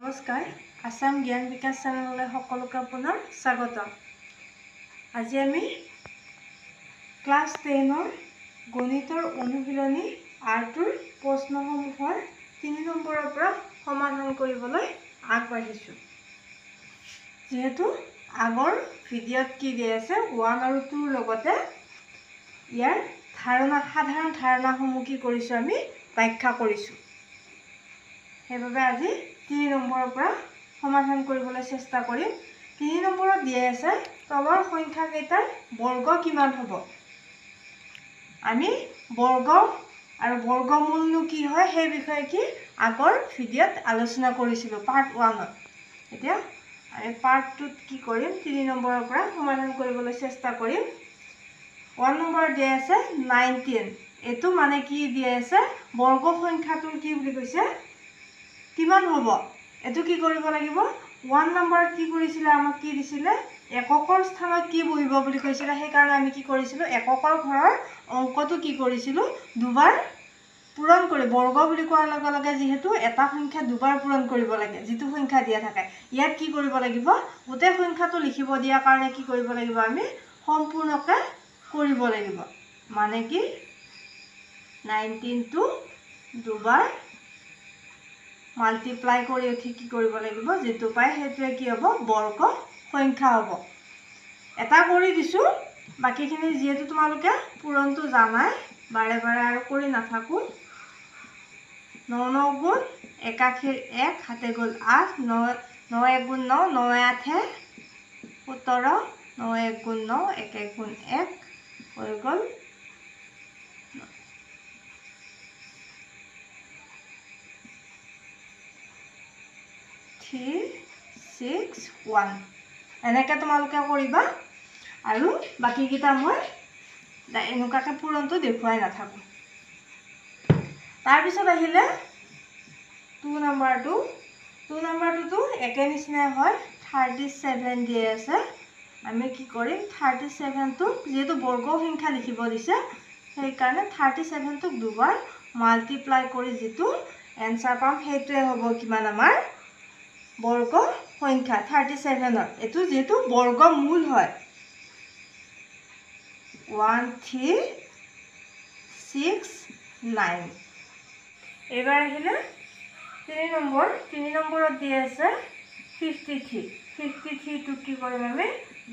নমস্কাৰ আসাম জ্ঞান বিকাশ চেনেললৈ সকলোকে পুনৰ স্বাগতম। আজি আমি ক্লাছ 10ৰ গণিতৰ অনুশীলনী আৰটোৰ প্ৰশ্নসমূহৰ 3 নম্বৰৰ পৰা সমাধান কৰিবলৈ আগবাঢ়িছোঁ। যেহেতু আগৰ ভিডিঅ'ত কি দিয়া আছে 1 আৰু 2ৰ লগতে ইয়াৰ সাধাৰণ ধাৰণাসমূহ কি কৰিছোঁ আমি ব্যাখ্যা কৰিছোঁ। সেইবাবে আজি 3 নম্বৰৰ পৰা সমাধান কৰিবলৈ চেষ্টা কৰিম। 3 নম্বৰত দিয়া আছে তলৰ সংখ্যা কেইটাৰ বৰ্গ কিমান হ'ব। আমি বৰ্গ আৰু বৰ্গমূলনো কি হয় সেই বিষয়ে কি আগৰ ভিডিঅ'ত আলোচনা কৰিছিলোঁ পাৰ্ট 1ত। এতিয়া আমি পাৰ্ট 2ত কি কৰিম 3 নম্বৰৰ পৰা সমাধান কৰিবলৈ চেষ্টা কৰিম। 1 নম্বৰ দিয়া আছে 19। এইটো মানে কি দিয়া আছে বৰ্গ সংখ্যাটোৰ কি বুলি কৈছে কিমান হ'ব। এটো কি কৰিব লাগিব 1 নম্বৰত কি কৰিছিলে আমাক কি দিছিলে এককৰ স্থানত কি বহিব বুলি কৈছিলে। সেই কাৰণে আমি কি কৰিছিলোঁ এককৰ ঘৰৰ অংকটো কি কৰিছিলোঁ দুবাৰ পূৰণ কৰি বৰ্গ বুলি কোৱাৰ লগে লগে যেহেতু এটা সংখ্যা দুবাৰ পূৰণ কৰিব লাগে যিটো সংখ্যা দিয়া থাকে। ইয়াত কি কৰিব লাগিব গোটেই সংখ্যাটো লিখিব দিয়াৰ কাৰণে কি কৰিব লাগিব আমি সম্পূৰ্ণকৈ কৰিব লাগিব। মানে কি 19 টো দুবাৰ মাল্টিপ্লাই কৰি উঠি কি কৰিব লাগিব যেটো পাই সেইটোৱে কি হ'ব বৰ্গ সংখ্যা হ'ব। এটা কৰি দিছো বাকিখিনি যেহেতু তোমালোকে পূৰণটো জানাই বাৰে বাৰে আৰু কৰি নাথাকো। 9 9 গুণ 81 1 হাতে গ'ল 8 9 9 1 গুণ 9 9 8 17 9 1 গুণ 9 1 1 গুণ 1 হৈ গ'ল 3 6 1 এনেকৈ তোমালোকে কৰিবা আৰু বাকিকেইটা মই এনেকুৱাকৈ পূৰণটো দেখুৱাই নাথাকোঁ। তাৰপিছত আহিলে 2 নম্বৰটো একে নিচিনাই হয় 37 দিয়া আছে। আমি কি কৰিম 37টোক যেহেতু বৰ্গ সংখ্যা লিখিব দিছে সেইকাৰণে 37টোক দুবাৰ মাল্টিপ্লাই কৰি যিটো এনসাৰ পাম সেইটোৱে হ'ব কিমান আমাৰ বৰ্গ সংখ্যা 37ৰ। এটো যেহেতু বৰ্গমূল হয় 1369। এবাৰ আহিলে 3 নম্বৰত দিয়া আছে 53। 53টোক কি কৰিম আমি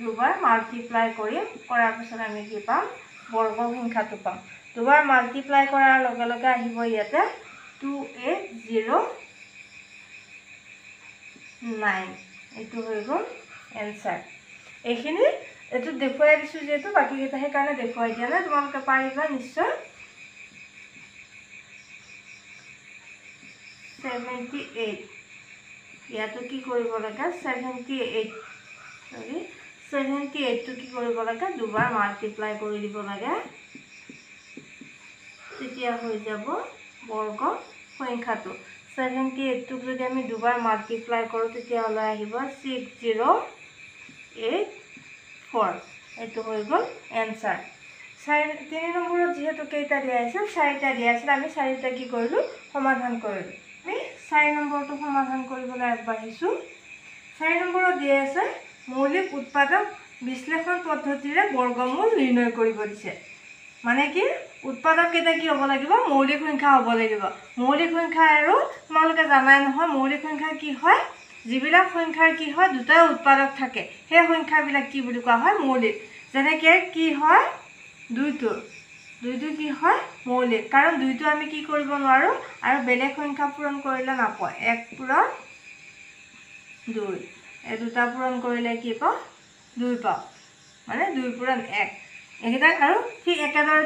দুবাৰ মাল্টিপ্লাই কৰিম কৰাৰ পিছত আমি কি পাম বৰ্গ সংখ্যাটো পাম। দুবাৰ মাল্টিপ্লাই কৰাৰ লগে লগে আহিব ইয়াতে 2809 এইটো হৈ গ'ল এনসাৰ। এইখিনি এইটো দেখুৱাই দিছোঁ যেহেতু বাকিকেইটা সেইকাৰণে দেখুৱাই দিয়া নাই তোমালোকে পাৰিবা নিশ্চয়। 78 ইয়াতো কি কৰিব লাগে 78টো কি কৰিব লাগে দুবাৰ মাল্টিপ্লাই কৰি দিব লাগে তেতিয়া হৈ যাব বৰ্গ সংখ্যাটো। 78টোক যদি আমি দুবাৰ মাল্টিপ্লাই কৰোঁ তেতিয়াহ'লে আহিব 6084 এইটো হৈ গ'ল এনসাৰ। 3 নম্বৰত যিহেতু কেইটা দিয়া আছে 4টা দিয়া আছিল আমি 4টা কি কৰিলোঁ সমাধান কৰিলোঁ। আমি 4 নম্বৰটো সমাধান কৰিবলৈ আগবাঢ়িছোঁ। 4 নম্বৰত দিয়া আছে মৌলিক উৎপাদক বিশ্লেষণ পদ্ধতিৰে বৰ্গমূল নিৰ্ণয় কৰিব দিছে। মানে কি উৎপাদক কেইটা কি হ'ব লাগিব মৌলিক সংখ্যা হ'ব লাগিব। মৌলিক সংখ্যা আৰু তোমালোকে জানাই নহয় মৌলিক সংখ্যা কি হয় যিবিলাক সংখ্যাৰ কি হয় দুটা উৎপাদক থাকে সেই সংখ্যাবিলাক কি বুলি কোৱা হয় মৌলিক। যেনেকৈ কি হয় 2টো কি হয় মৌলিক কাৰণ 2টো আমি কি কৰিব নোৱাৰোঁ আৰু বেলেগ সংখ্যা পূৰণ কৰিলে নাপাওঁ 1 পূৰণ 2 এই দুটা পূৰণ কৰিলে কি পাওঁ 2 পাওঁ মানে 2 পূৰণ 1 এইকেইটা আৰু ঠিক একেদৰে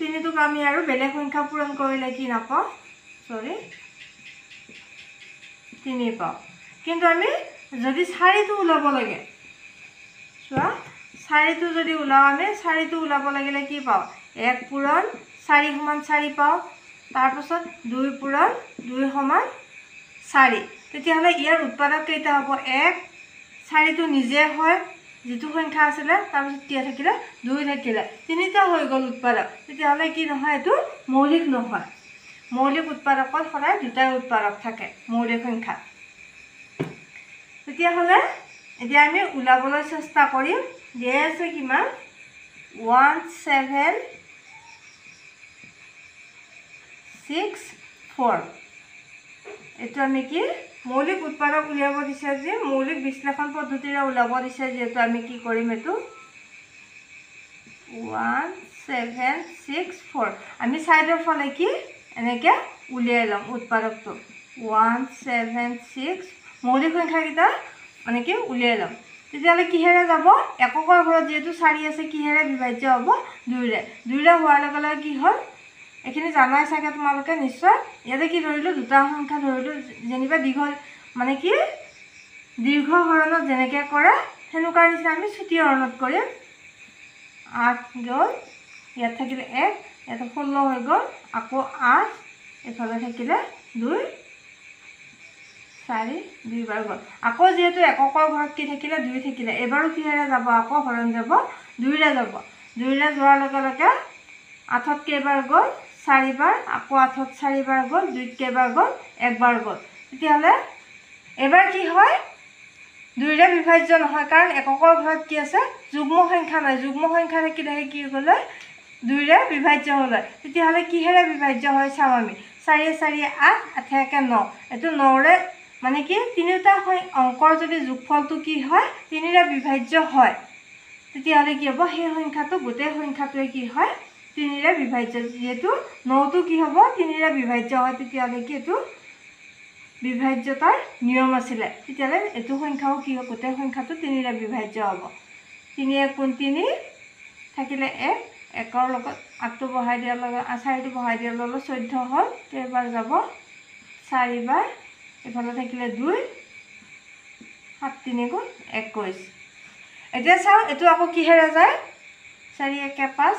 3টোক আমি আৰু বেলেগ সংখ্যা পূৰণ কৰিলে কি নাপাওঁ 3 পাওঁ। কিন্তু আমি যদি 4টো ওলাব লাগে চোৱা 4টো যদি ওলাওঁ আমি 4টো ওলাব লাগিলে কি পাওঁ 1 পূৰণ 4 সমান 4 পাওঁ। তাৰপাছত 2 পূৰণ 2 সমান 4 তেতিয়াহ'লে ইয়াৰ উৎপাদক কেইটা হ'ব 1 4টো নিজে হয় যিটো সংখ্যা আছিলে তাৰপিছত কি থাকিলে 2 থাকিলে 3টা হৈ গ'ল উৎপাদক। তেতিয়াহ'লে কি নহয় এইটো মৌলিক নহয়। মৌলিক উৎপাদকত সদায় দুটাই উৎপাদক থাকে মৌলিক সংখ্যা। তেতিয়াহ'লে এতিয়া আমি ওলাবলৈ চেষ্টা কৰিম দিয়া আছে কিমান 1764 এইটো আমি কি মৌলিক উৎপাদক উলিয়াব দিছে যে মৌলিক বিশ্লেষণ পদ্ধতিৰে ওলাব দিছে যেহেতু আমি কি কৰিম এইটো 1764 আমি সাইডৰ ফালে কি এনেকে উলিয়াই লম উৎপাদকটো 176 মৌলিক সংখ্যা কিটা মানে কি উলিয়াই লম তেতিয়ালে কিহেৰে যাব এককৰ ঘৰত যেহেতু 4 আছে কিহেৰে বিভাজ্য হ'ব 2ৰে হোৱাৰ লগে লগে কি হ'ল এখিনি জানাই চাগে তোমালোকে নিশ্চয় ইয়াতে কি ধৰিলো দুটা সংখ্যা ধৰিলো যেনিবা দীঘল মানে কি দীৰ্ঘ হৰণত যেনেকৈ কৰে হেনুকাৰ নিচিনা আমি ছুটি হৰণত কৰিম 8 গ'ল ইয়াত থাকিলে 1 ইয়াত 16 হৈ গ'ল আকৌ 8 এফালে থাকিলে 2 4 2 বাৰ গ'ল আকৌ যেহেতু এককৰ ঘৰত কি থাকিলে 2 থাকিলে এবাৰো কিহেৰে যাব আকৌ হৰণ যাব 2ৰে যাব 2ৰে যোৱাৰ লগে লগে 8ত কেইবাৰ গ'ল 4 বাৰ আকৌ 8ত 4 বাৰ গ'ল 2ত কেইবাৰ গ'ল 1 বাৰ গ'ল তেতিয়াহ'লে এবাৰ কি হয় 2ৰে বিভাজ্য নহয় কাৰণ এককৰ ঘৰত কি আছে যুগ্ম সংখ্যা নাই যুগ্ম সংখ্যা থাকিলে কি গ'লে 2ৰে বিভাজ্য হ'লে তেতিয়াহ'লে কিহেৰে বিভাজ্য হয় চাম আমি 4 4 8 8 9 এটো 9ৰে মানে কি তিনিটা অংকৰ যদি যোগফলটো কি হয় 3ৰে বিভাজ্য হয় তেতিয়াহ'লে কি হ'ব সেই সংখ্যাটো গোটেই সংখ্যাটোৱে কি হয় 3ৰে বিভাজ্য যেহেতু 9টো কি হ'ব 3ৰে বিভাজ্য হয় তেতিয়াহ'লে কি এটো বিভাজ্যতাৰ নিয়ম আছিল তেতিয়াহ'লে এটো সংখ্যাও কি হ'ব গোটেই সংখ্যাটো 3ৰে বিভাজ্য হ'ব 3 1 3 থাকিলে 1 1ৰ লগত 8টো বহাই দিয়াৰ লগত 4টো বহাই দিয়াৰ লগত 14 হ'ল কেইবাৰ যাব 4 বাৰ এফালে থাকিলে 2 7 3 গুণ 21 এতিয়া চাও এটো আকৌ কিহেৰে যায় 4 1 5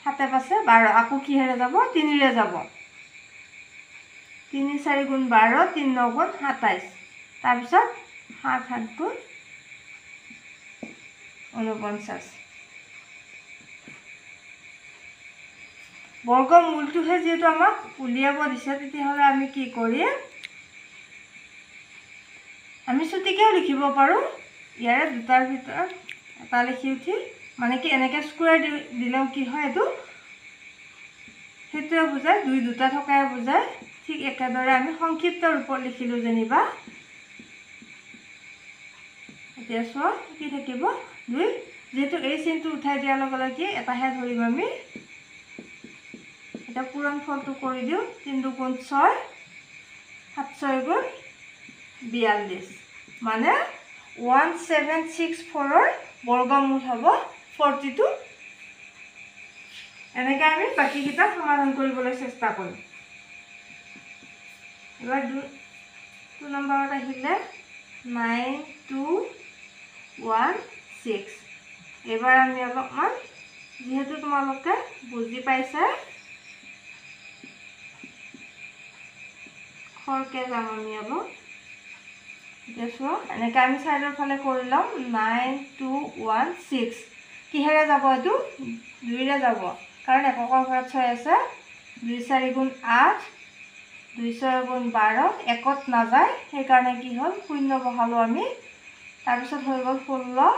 7 5 12 আকৌ কিহেৰে যাব 3ৰে যাব 3 4 গুণ 12 3 9 গুণ 27 তাৰ পিছত 7 7 গুণ 49 বৰ্গমূলটোহে যেহেতু আমাক উলিয়াব দিছে তেতিয়াহ'লে আমি কি কৰিম আমি ছুটিকেও লিখিব পাৰো ইয়াৰে দুটাৰ ভিতৰত এটা লিখি উঠি মানে কি এনেকে স্কয়াৰ দিলেও কি হয় এটো হেতুৱে বুজায় দুই দুটা থকায় বুজায় ঠিক একেদৰে আমি সংক্ষিপ্ত ৰূপত লিখিলো যেনিবা এতিয়া চোৱা কি থাকিব 2 যেহেতু এই চিনটো উঠাই দিয়াৰ লগে লগে এটাহে ধৰিম আমি এটা পূৰণ ফলটো কৰি দিও 3 2 গুণ 6 7 6 গুণ 42 মানে 1764 ৰ বৰ্গমূল হ'ব 42 এনেকৈ আমি বাকি কিটা সমাধান কৰিবলৈ চেষ্টা কৰিম এবাৰ 2 নম্বৰত আহিলে 9216 এবাৰ আমি অলপমান যেহেতু তোমালোকে বুজি পাইছা খৰকে যাম আমি অলপ এতিয়া চোৱা এনেকৈ আমি সাইডৰ ফালে কৰি লম 9216 কিহেৰে যাব এটো 2ৰে যাব কাৰণ এককৰ ঘৰত 6 আছে 2 4 গুণ 8 2 6 গুণ 12 একত নাযায় সেই কাৰণে কি হ'ল শূন্য বহালো আমি তাৰ পিছত হৈ গ'ল 16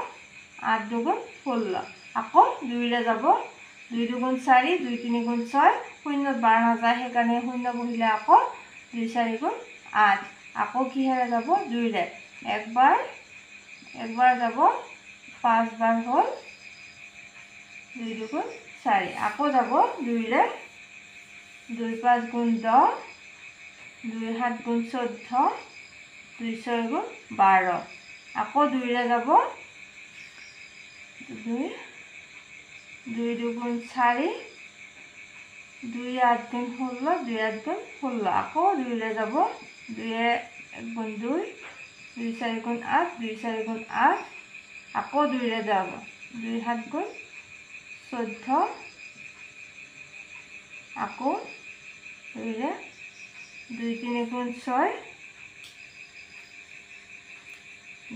8 2 গুণ 16 আকৌ 2ৰে যাব 2 2 গুণ 4 2 3 গুণ 6 শূন্যত 12 নাযায় সেই কাৰণে শূন্য বহিলে আকৌ 2 4 গুণ 8 আকৌ কিহেৰে যাব 2ৰে একবাৰ যাব 5 বাৰ হ'ল 2 2 গুণ 4 আকৌ যাব 2ৰে 2 5 গুণ 10 2 7 গুণ 14 2 6 গুণ 12 আকৌ 2ৰে যাব 2 2 গুণ 4 2 8 গুণ 16 2 8 গুণ 16 আকৌ 2ৰে যাব 2 গুণ 2 2 4 গুণ 8 2 4 গুণ 8 আকৌ 2ৰে যাব 2 7 গুণ 14 আকৌ 2ৰে 2 3 গুণ 6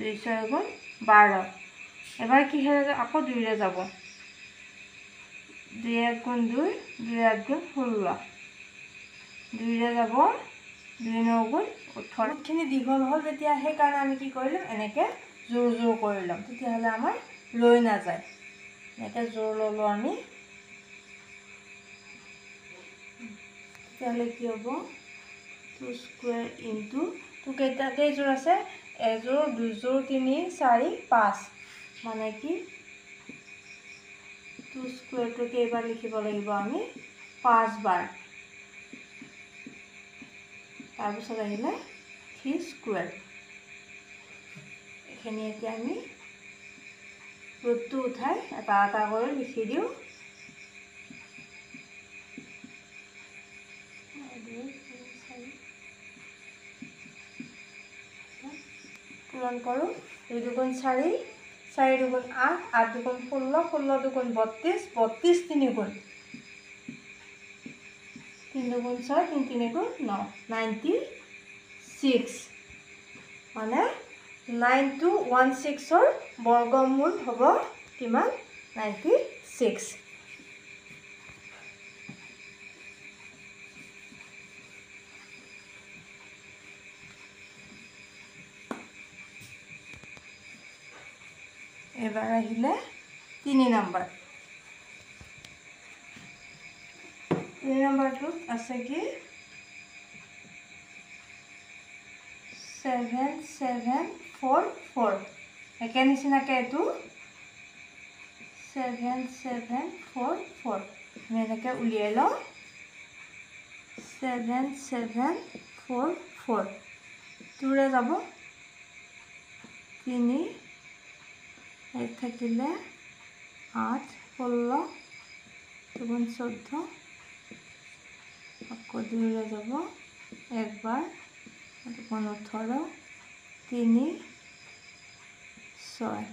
2 6 গুণ 12 এবাৰ কিহেৰে আকৌ 2ৰে যাব 2 1 গুণ 2 2 8 গুণ 16 2ৰে যাব 2 9 গুণ বহুতখিনি দীঘল হ'ল তেতিয়া সেইকাৰণে আমি কি কৰিলোঁ এনেকৈ জোৰ জোৰ কৰি ল'ম তেতিয়াহ'লে আমাৰ ৰৈ নাযায় এনেকৈ জোৰ ল'লোঁ আমি তেতিয়াহ'লে কি হ'ব 2 স্কুৱেৰ ইনটু 2 কেইযোৰ আছে এযোৰ দুযোৰ 3 4 5 মানে কি 2 স্কুৱেৰটো কেইবাৰ লিখিব লাগিব আমি 5 বাৰ তাৰপিছত আহিলে 3 স্কুৱেৰ এইখিনি এতিয়া আমি ৰুটটো উঠাই এটা এটা কৰি লিখি দিওঁ পূৰণ কৰোঁ 2 দুগুণ 4 4 দুগুণ 8 8 দুগুণ 16 16 দুগুণ 32 32 3 গুণ 3 দুগুণ 6 3 3 গুণ 9 96 মানে 9216 বৰ্গমূল হ'ব কিমান 96 এবাৰ আহিলে 3 নম্বৰ 3 নম্বৰটোত আছে কি 7744 একে নিচিনাকৈ এইটো 7744 আমি এনেকৈ উলিয়াই লওঁ 7744 2ৰে যাব 3 এক থাকিলে 8 16 দুগুণ 14 আকৌ 2ৰে যাব একবাৰ দুগুণ 18 3 6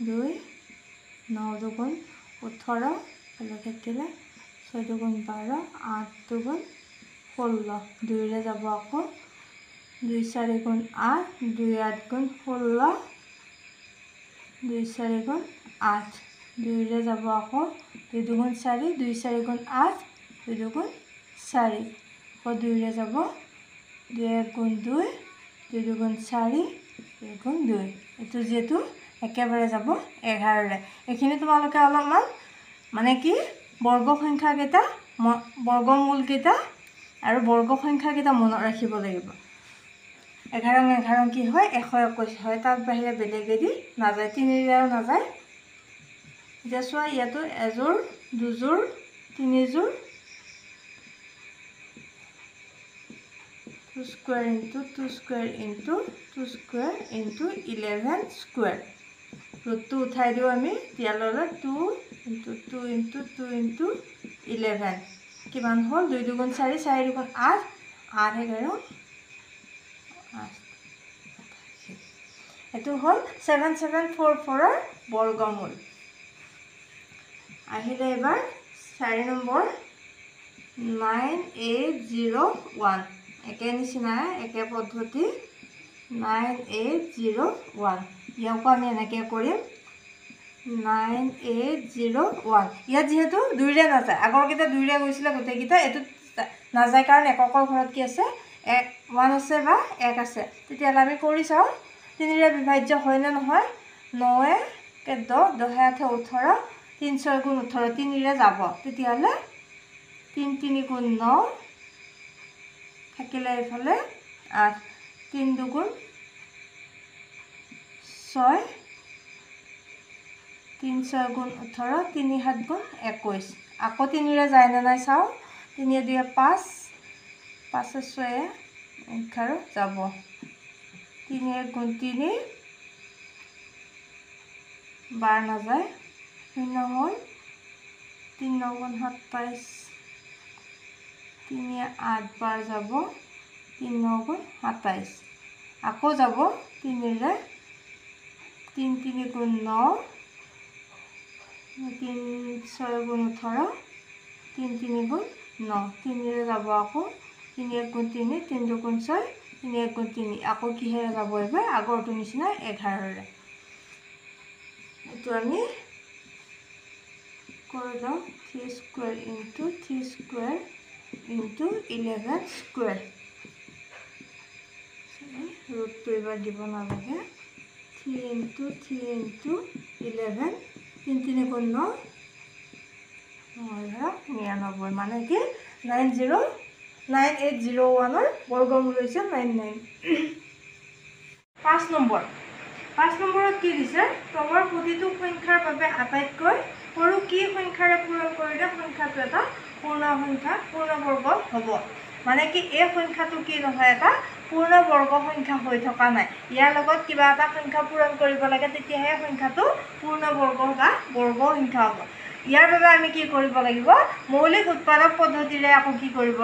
2 9 দুগুণ 18 এফালে থাকিলে 6 দুগুণ 12 8 দুগুণ 16 2ৰে যাব আকৌ 2 4 গুণ 8 2 8 গুণ 16 2 4 গুণ 8 2ৰে যাব আকৌ 2 দুগুণ 4 2 4 গুণ 8 2 দুগুণ 4 আকৌ 2ৰে যাব 2 1 গুণ 2 2 দুগুণ 4 2 গুণ 2 এইটো যিহেতু একেবাৰে যাব 11ৰে এইখিনি তোমালোকে অলপমান মানে কি বৰ্গ সংখ্যাকেইটা বৰ্গমূলকেইটা আৰু বৰ্গ সংখ্যাকেইটা মনত ৰাখিব লাগিব 11 11 কি হয় 121 হয় তাৰ বাহিৰে বেলেগেদি নাযায় 3ৰে নাযায় এতিয়া চোৱা ইয়াতো এযোৰ দুযোৰ 3যোৰ 2 square into 2 square into 2 square into 11 square ৰুটটো উঠাই দিওঁ আমি ইয়ালৈ 2 ইনটু 2 ইনটু 2 ইনটু 11 কিমান হ'ল 2 দুগুণ 4 4 দুগুণ 8 8 11 এইটো হ'ল 7744ৰ বৰ্গমূল আহিলে এবাৰ 4 নম্বৰ 9801 একে নিচিনা একে পদ্ধতি 9801 ইয়াকো আমি এনেকৈ কৰিম 9801 ইয়াত যিহেতু 2ৰে নাযায় আগৰকেইটা 2ৰে গৈছিলে গোটেইকেইটা এইটো নাযায় কাৰণ এককৰ ঘৰত কি আছে 1 আছে বা 1 আছে তেতিয়াহ'লে আমি কৰি চাওঁ 3ৰে বিভাজ্য হয় নে নহয় 9 কে 10 10 8 18 3 6 গুণ 18 3ৰে যাব তেতিয়াহ'লে 3 3 গুণ 9 থাকিলে এইফালে 8 3 দুগুণ 6 3 6 গুণ 18 3 7 গুণ 21 আকৌ 3ৰে যায় নে নাই চাওঁ 3 2 5 5 6 11 যাব 3 1 গুণ 3 বাৰ নাযায় 0 হ'ল 3 9 গুণ 27 3 8 বাৰ যাব 3 9 গুণ 27 আকৌ যাব 3ৰে 3 3 গুণ 9 3 6 গুণ 18 3 3 গুণ 9 3ৰে যাব আকৌ 3 1 গুণ 3 3 2 গুণ 6 3 1 গুণ 3 আকৌ কিহেৰে যাব এবাৰ আগৰটো নিচিনা 11ৰে এইটো আমি কৰি লওঁ 3 square into 3 square into 11 square ৰুটটো এবাৰ দিব নালাগে 3 into 3 into 11 3 3 9 99 মানে কি 909801 বৰ্গমূল হৈছে 99 5 নম্বৰত কি দিছে তলৰ প্ৰতিটো সংখ্যাৰ বাবে আটাইতকৈ সৰু কি সংখ্যাৰে পূৰণ কৰিলে সংখ্যাটো এটা পূৰ্ণবৰ্গ হ'ব মানে কি এই সংখ্যাটো কি নহয় এটা পূৰ্ণবৰ্গ সংখ্যা হৈ থকা নাই ইয়াৰ লগত কিবা এটা সংখ্যা পূৰণ কৰিব লাগে তেতিয়াহে সংখ্যাটো পূৰ্ণবৰ্গ বা বৰ্গ সংখ্যা হ'ব ইয়াৰ বাবে আমি কি কৰিব লাগিব মৌলিক উৎপাদক পদ্ধতিৰে আকৌ কি কৰিব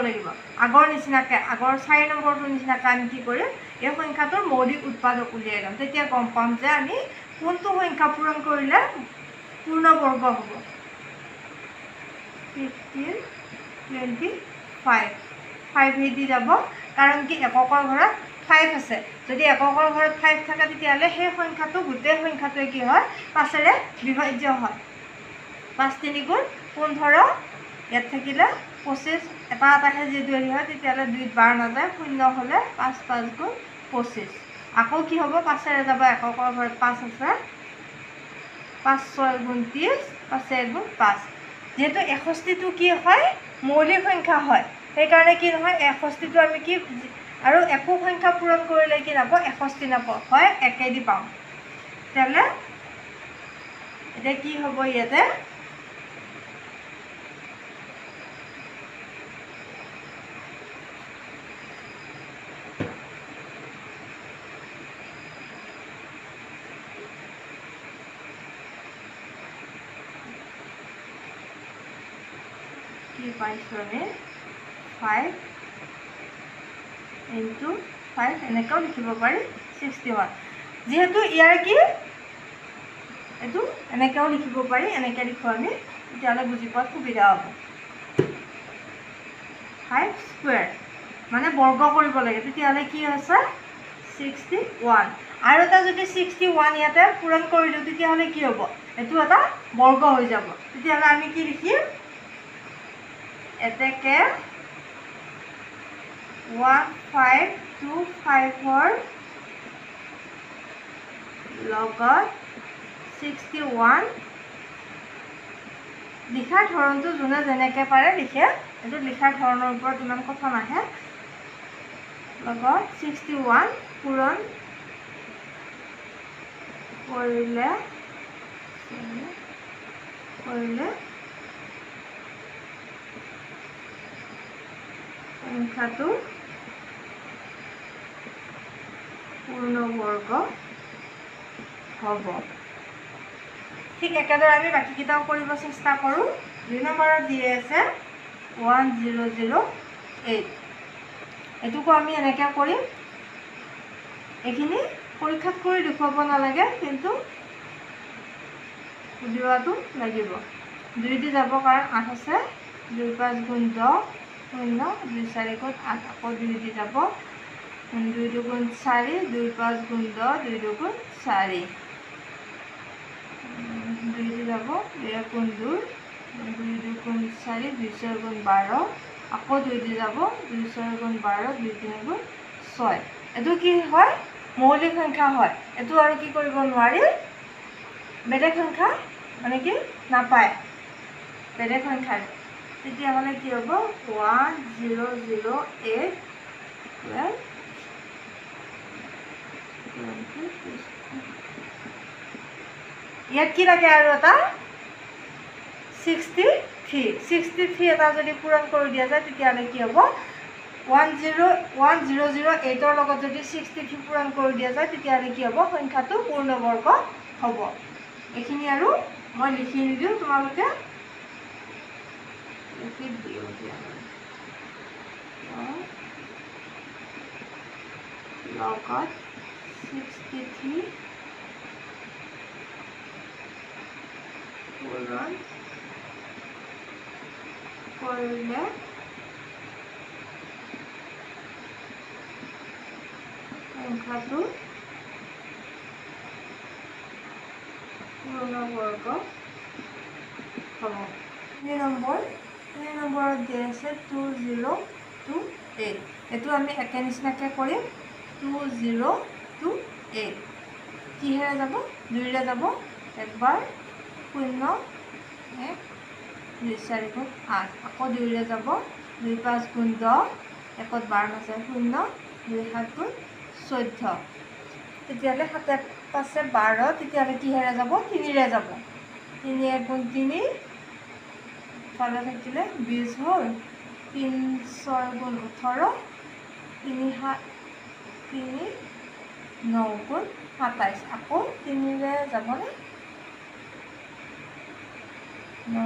লাগিব আগৰ নিচিনাকৈ আগৰ 4 নম্বৰটোৰ নিচিনাকৈ আমি কি কৰিম এই সংখ্যাটোৰ মৌলিক উৎপাদক উলিয়াই ল'ম তেতিয়া গম পাম যে আমি কোনটো সংখ্যা পূৰণ কৰিলে পূৰ্ণবৰ্গ হ'ব 15 25 5 দি যাব কাৰণ কি এককৰ ঘৰত 5 আছে যদি এককৰ ঘৰত 5 থাকে তেতিয়াহ'লে সেই সংখ্যাটো গোটেই সংখ্যাটোৱে কি হয় 5ৰে বিভাজ্য হয় 5 3 গুণ 15 ইয়াত থাকিলে 25 এটা এটাহে যদি হয় তেতিয়াহ'লে 2 বাৰ নাযায় 0 হ'লে 5 5 গুণ 25 আকৌ কি হ'ব 5ৰে যাব এককৰ ঘৰত 5 আছে 5 6 গুণ 30 5 1 গুণ 5 যেহেতু 61টো কি হয় মৌলিক সংখ্যা হয় সেইকাৰণে কি নহয় 61টো আমি কি আৰু একো সংখ্যা পূৰণ কৰিলে কি নাপাওঁ 61 নাপাওঁ হয় একেদি পাম তেতিয়াহ'লে এতিয়া কি হ'ব ইয়াতে কি পাইছোঁ আমি 5 into 5 এনেকৈও লিখিব পাৰি 61 যেহেতু ইয়াৰ কি এইটো এনেকৈও লিখিব পাৰি এনেকৈ লিখোঁ আমি তেতিয়াহ'লে বুজি পোৱাত সুবিধা হ'ব 5 স্কুৱেৰ মানে বৰ্গ কৰিব লাগে তেতিয়াহ'লে কি হৈছে 61 আৰু এটা যদি 61 ইয়াতে পূৰণ কৰিলোঁ তেতিয়াহ'লে কি হ'ব এইটো এটা বৰ্গ হৈ যাব তেতিয়াহ'লে আমি কি লিখিম এতেকে 1525 লগত 61 লিখাৰ ধৰণটো যোনে যেনেকৈ পাৰে লিখে এইটো লিখাৰ ধৰণৰ ওপৰত ইমান কথা নাহে লগত 61 পূৰণ কৰিলে সংখ্যাটো পূৰ্ণবৰ্গ হ'ব ঠিক একেদৰে আমি বাকীকেইটাও কৰিব চেষ্টা কৰোঁ 2 নম্বৰত দি আছে 1008 এইটোকো আমি এনেকৈ কৰিম এইখিনি পৰীক্ষাত কৰি দেখুৱাব নালাগে কিন্তু উলিওৱাটো লাগিব 2 দি যাব কাৰণ 8 আছে 2 5 গুণ 10 0 2 4 গুণ 8 আকৌ 2 দি যাব 2 2 গুণ 4 2 5 গুণ 10 2 2 গুণ 4 2 দি যাব 2 গুণ 2 2 2 গুণ 4 2 4 গুণ 12 আকৌ 2 দি যাব 2 4 গুণ 12 2 3 গুণ 6 এইটো কি হয় মৌলিক সংখ্যা হয় এইটো আৰু কি কৰিব নোৱাৰি বেলেগ সংখ্যা মানে কি নাপায় বেলেগ সংখ্যাৰ তেতিয়াহ'লে কি হ'ব 1008 ইয়াত কি লাগে আৰু এটা 63 এটা যদি পূৰণ কৰি দিয়া যায় তেতিয়াহ'লে কি হ'ব 1008ৰ লগত যদি 63 পূৰণ কৰি দিয়া যায় তেতিয়াহ'লে কি হ'ব সংখ্যাটো পূৰ্ণবৰ্গ হ'ব এইখিনি আৰু মই লিখি নিদিওঁ তোমালোকে লিখি দিওঁ লগত 63 পূৰণ কৰিলে সংখ্যাটো পূৰ্ণবৰ্গ হ'ব 3 নম্বৰত দি আছে 2028 এইটো আমি একে নিচিনাকৈ কৰিম 2028 কিহেৰে যাব 2ৰে যাব একবাৰ 0 1 2 4 গুণ 8 আকৌ 2ৰে যাব 2 5 গুণ 10 1ত 12 আছে 0 2 7 গুণ 14 তেতিয়াহ'লে 7 5 12 তেতিয়াহ'লে কিহেৰে যাব 3ৰে যাব 3 1 গুণ 3 ফালে থাকিলে 20 হ'ল 3 6 গুণ 18 3 7 3 9 গুণ 27 আকৌ 3ৰে যাবনে 9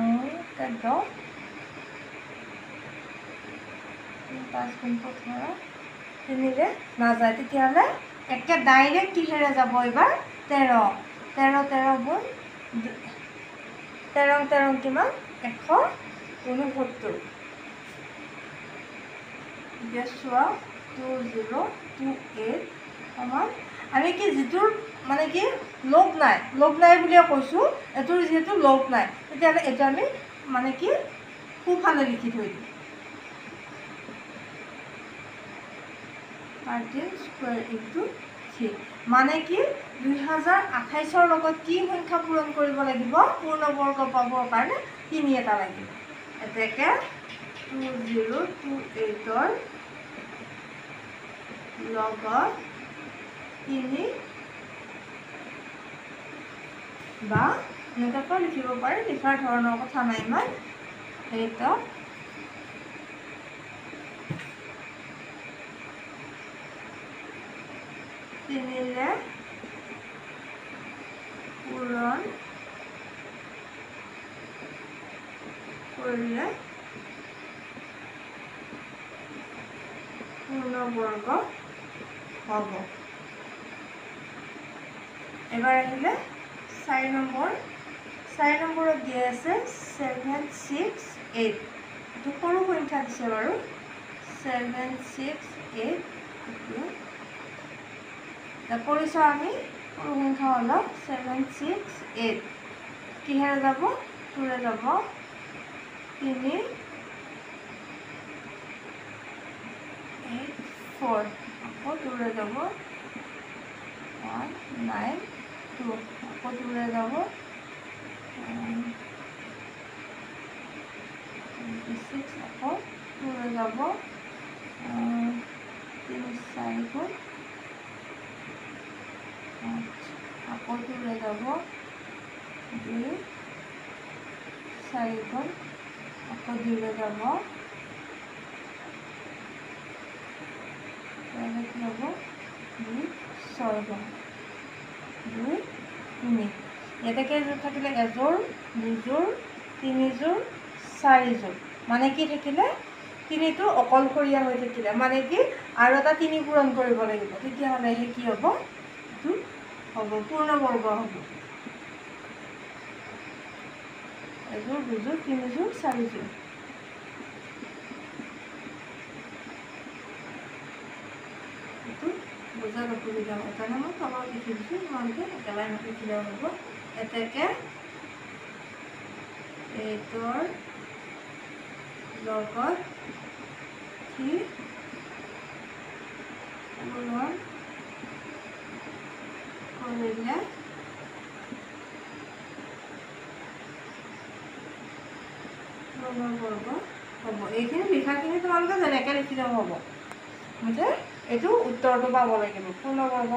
10 5 গুণ 18 3ৰে নাযায় তেতিয়াহ'লে একে ডাইৰেক্ট কিহেৰে যাব এবাৰ 13 13 13 গুণ 13 13 কিমান 169 এতিয়া চোৱা 2028 সমান আমি কি যিটোৰ মানে কি লোভ নাই বুলিয়ে কৈছোঁ এইটোৰ যিহেতু লোভ নাই তেতিয়াহ'লে এইটো আমি মানে কি সোঁফালে লিখি থৈ দিম 13 স্কুৱেৰ ইনটু 3 মানে কি 2028ৰ লগত কি সংখ্যা পূৰণ কৰিব লাগিব পূৰ্ণবৰ্গ পাবৰ কাৰণে 3 এটা লাগিব এতেকে 2028ৰ লগত 3 বা এনেকুৱাকৈ লিখিব পাৰে লিখাৰ ধৰণৰ কথা নাই ইমান সেইটো 3ৰে পূৰণ কৰিলে পূৰ্ণবৰ্গ হ'ব এবাৰ আহিলে 4 নম্বৰত দিয়া আছে 768 এইটো সৰু সংখ্যা দিছে বাৰু 768 পৰিচয় আমি সৰু সংখ্যা অলপ 768 কিহেৰে যাব 2ৰে যাব 3 8 4 আকৌ 2ৰে যাব 1 9 2 আকৌ 2ৰে যাব 26 আকৌ 2ৰে যাব 3 4 গুণ আকৌ 2ৰে যাব 2 4 গুণ আকৌ 2ৰে যাব কি হ'ব 2 6 গুণ 2 3 ইয়াতে কেইযোৰ থাকিলে এযোৰ 2যোৰ 3যোৰ 4যোৰ মানে কি থাকিলে 3টো অকলশৰীয়া হৈ থাকিলে মানে কি আৰু এটা 3 পূৰণ কৰিব লাগিব তেতিয়াহ'লে কি হ'ব এইটো হ'ব পূৰ্ণবৰ্গ হ'ব এযোৰ 2যোৰ 3যোৰ 4যোৰ এইটো বুজাৰ অসুবিধা হয় কাৰণে মই তলত লিখি দিছোঁ তোমালোকে একেবাৰে নিলিখিলেও হ'ব এতেকে 8ৰ লগত 3 পূৰণ কৰিলে পূৰ্ণবৰ্গ হ'ব এইখিনি লিখাখিনি তোমালোকে যেনেকৈ লিখিলেও হ'ব মুঠে এইটো উত্তৰটো পাব লাগিব পূৰ্ণবৰ্গ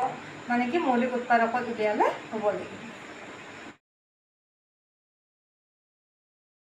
মানে কি মৌলিক উৎপাদকত উলিয়ালে হ'ব লাগিব